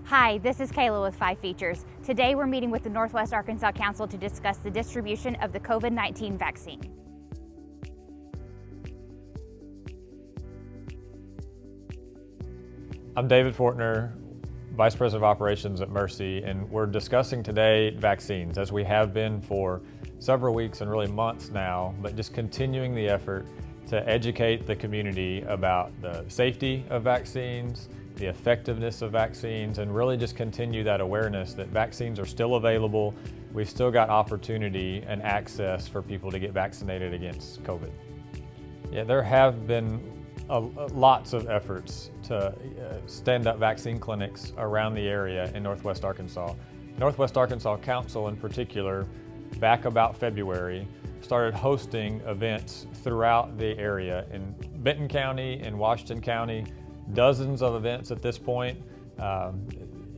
Hi, this is Kayla with 5Features. Today we're meeting with the Northwest Arkansas Council to discuss the distribution of the COVID-19 vaccine. I'm David Fortner, Vice President of Operations at Mercy, and we're discussing today vaccines, as we have been for several weeks and really months now, but just continuing the effort to educate the community about the safety of vaccines, the effectiveness of vaccines, and really just continue that awareness that vaccines are still available. We've still got opportunity and access for people to get vaccinated against COVID. Yeah, there have been lots of efforts to stand up vaccine clinics around the area in Northwest Arkansas. Northwest Arkansas Council in particular, back about February, started hosting events throughout the area in Benton County, in Washington County, dozens of events at this point.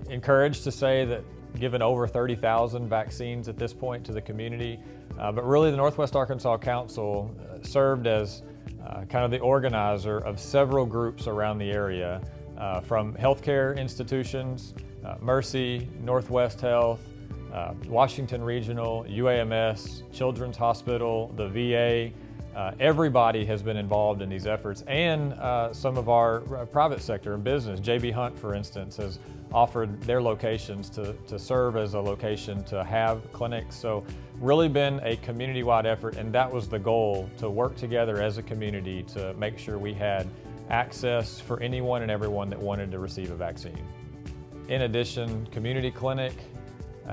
Encouraged to say that given over 30,000 vaccines at this point to the community, but really the Northwest Arkansas Council served as kind of the organizer of several groups around the area, from healthcare institutions, Mercy, Northwest Health, Washington Regional, UAMS, Children's Hospital, the VA. Everybody has been involved in these efforts, and some of our private sector and business. JB Hunt, for instance, has offered their locations to serve as a location to have clinics. So really been a community-wide effort, and that was the goal, to work together as a community to make sure we had access for anyone and everyone that wanted to receive a vaccine. In addition, Community Clinic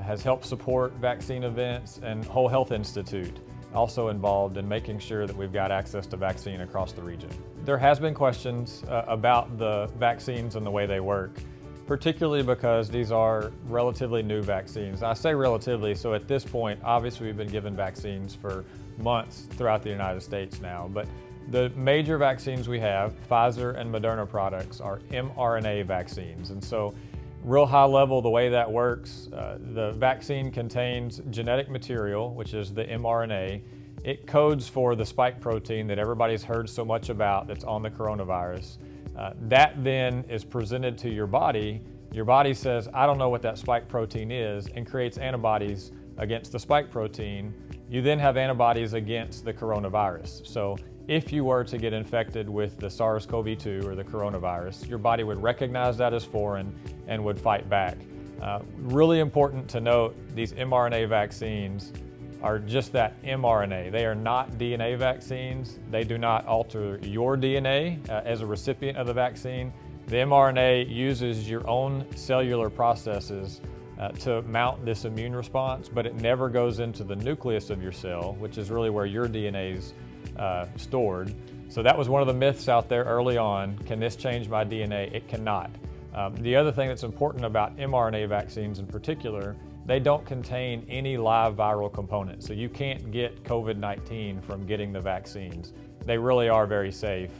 has helped support vaccine events, and Whole Health Institute also involved in making sure that we've got access to vaccine across the region. There has been questions about the vaccines and the way they work, particularly because these are relatively new vaccines. I say relatively, so at this point, obviously we've been given vaccines for months throughout the United States now, but the major vaccines we have, Pfizer and Moderna products, are mRNA vaccines. And so real high level, the way that works, the vaccine contains genetic material, which is the mRNA. It codes for the spike protein that everybody's heard so much about that's on the coronavirus. That then is presented to your body. Your body says, I don't know what that spike protein is, and creates antibodies against the spike protein. You then have antibodies against the coronavirus. So if you were to get infected with the SARS-CoV-2 or the coronavirus, your body would recognize that as foreign and would fight back. Really important to note, these mRNA vaccines are just that, mRNA. They are not DNA vaccines. They do not alter your DNA as a recipient of the vaccine. The mRNA uses your own cellular processes to mount this immune response, but it never goes into the nucleus of your cell, which is really where your DNA is stored. So that was one of the myths out there early on. Can this change my DNA? It cannot. The other thing that's important about mRNA vaccines in particular, they don't contain any live viral components. So you can't get COVID-19 from getting the vaccines. They really are very safe.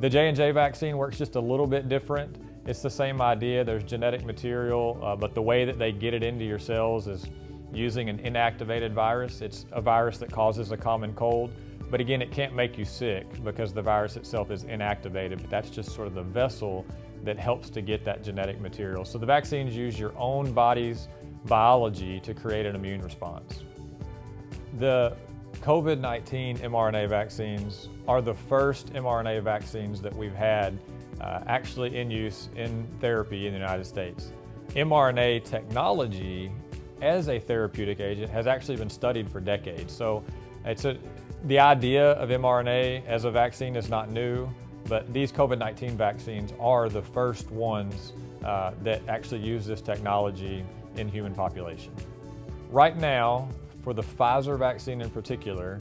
The J&J vaccine works just a little bit different. It's the same idea. There's genetic material, but the way that they get it into your cells is using an inactivated virus. It's a virus that causes a common cold. But again, it can't make you sick because the virus itself is inactivated, but that's just sort of the vessel that helps to get that genetic material. So the vaccines use your own body's biology to create an immune response. The COVID-19 mRNA vaccines are the first mRNA vaccines that we've had actually in use in therapy in the United States. mRNA technology as a therapeutic agent has actually been studied for decades. So the idea of mRNA as a vaccine is not new, but these COVID-19 vaccines are the first ones that actually use this technology in human population. Right now, for the Pfizer vaccine in particular,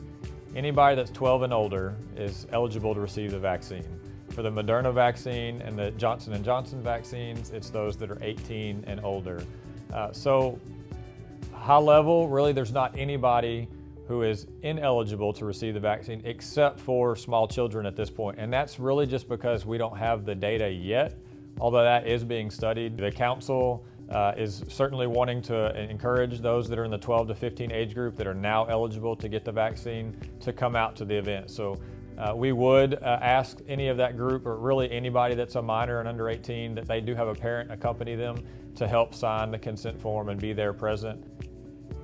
anybody that's 12 and older is eligible to receive the vaccine. For the Moderna vaccine and the Johnson & Johnson vaccines, it's those that are 18 and older. So high level, really there's not anybody who is ineligible to receive the vaccine except for small children at this point. And that's really just because we don't have the data yet, although that is being studied. The council is certainly wanting to encourage those that are in the 12 to 15 age group that are now eligible to get the vaccine to come out to the event. So We would ask any of that group, or really anybody that's a minor and under 18, that they do have a parent accompany them to help sign the consent form and be there present.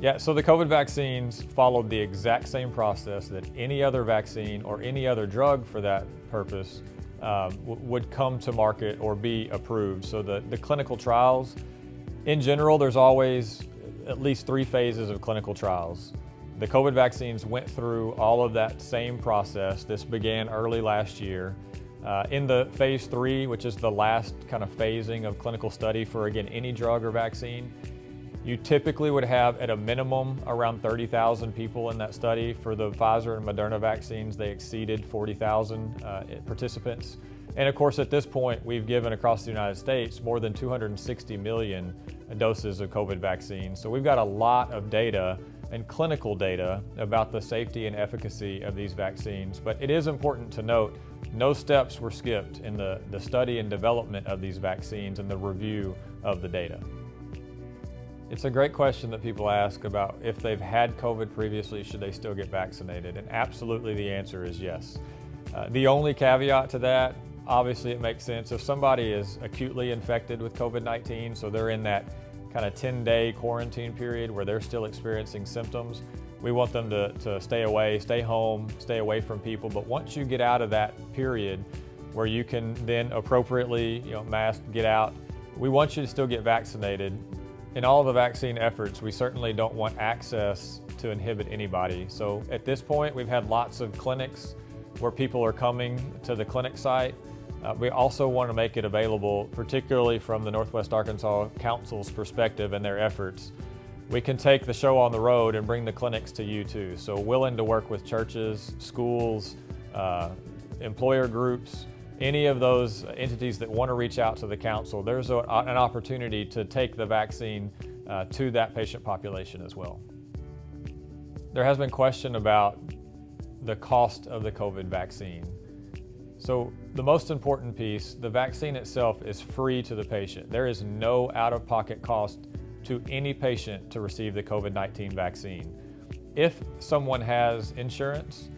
Yeah, so the COVID vaccines followed the exact same process that any other vaccine or any other drug for that purpose would come to market or be approved. So the clinical trials, in general, there's always at least 3 phases of clinical trials. The COVID vaccines went through all of that same process. This began early last year. In the phase 3, which is the last kind of phasing of clinical study for, again, any drug or vaccine, you typically would have at a minimum around 30,000 people in that study. For the Pfizer and Moderna vaccines, they exceeded 40,000 participants. And of course, at this point, we've given across the United States more than 260 million doses of COVID vaccines. So we've got a lot of data and clinical data about the safety and efficacy of these vaccines. But it is important to note, no steps were skipped in the study and development of these vaccines and the review of the data. It's a great question that people ask about if they've had COVID previously, should they still get vaccinated? And absolutely the answer is yes. The only caveat to that, obviously it makes sense, if somebody is acutely infected with COVID-19, so they're in that kind of 10-day quarantine period where they're still experiencing symptoms, we want them to stay away, stay home, stay away from people. But once you get out of that period where you can then appropriately, mask, get out, we want you to still get vaccinated. In all of the vaccine efforts, we certainly don't want access to inhibit anybody. So at this point, we've had lots of clinics where people are coming to the clinic site. We also want to make it available, particularly from the Northwest Arkansas Council's perspective and their efforts. We can take the show on the road and bring the clinics to you too. So willing to work with churches, schools, employer groups, any of those entities that want to reach out to the council. There's an opportunity to take the vaccine to that patient population as well. There has been question about the cost of the COVID vaccine. So the most important piece, the vaccine itself is free to the patient. There is no out-of-pocket cost to any patient to receive the COVID-19 vaccine. If someone has insurance,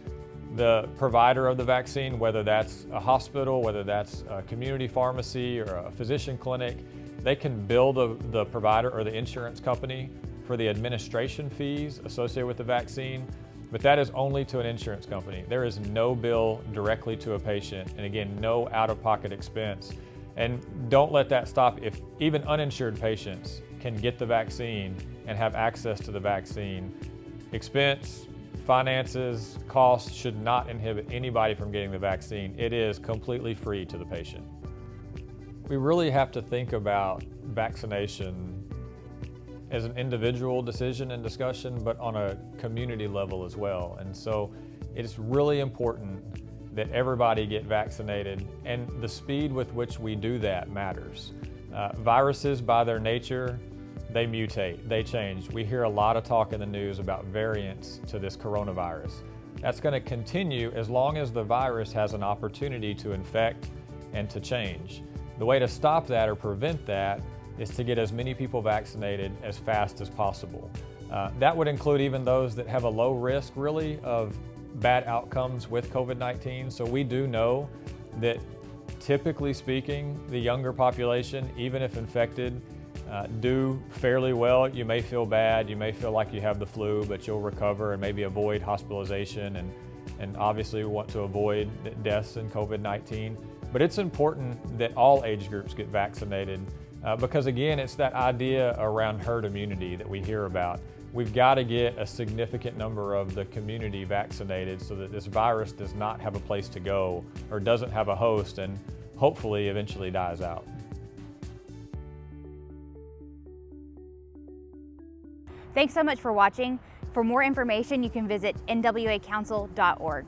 the provider of the vaccine, whether that's a hospital, whether that's a community pharmacy or a physician clinic, they can bill the provider or the insurance company for the administration fees associated with the vaccine, but that is only to an insurance company. There is no bill directly to a patient, and again, no out-of-pocket expense. And don't let that stop. If even uninsured patients can get the vaccine and have access to the vaccine, expense, finances, costs should not inhibit anybody from getting the vaccine. It is completely free to the patient. We really have to think about vaccination as an individual decision and discussion, but on a community level as well. And so it's really important that everybody get vaccinated, and the speed with which we do that matters. Viruses, by their nature, they mutate, they change. We hear a lot of talk in the news about variants to this coronavirus. That's going to continue as long as the virus has an opportunity to infect and to change. The way to stop that or prevent that is to get as many people vaccinated as fast as possible. That would include even those that have a low risk, really, of bad outcomes with COVID-19. So we do know that, typically speaking, the younger population, even if infected, do fairly well. You may feel bad, you may feel like you have the flu, but you'll recover and maybe avoid hospitalization, and obviously we want to avoid deaths in COVID-19. But it's important that all age groups get vaccinated because, again, it's that idea around herd immunity that we hear about. We've got to get a significant number of the community vaccinated so that this virus does not have a place to go or doesn't have a host and hopefully eventually dies out. Thanks so much for watching. For more information, you can visit nwacouncil.org.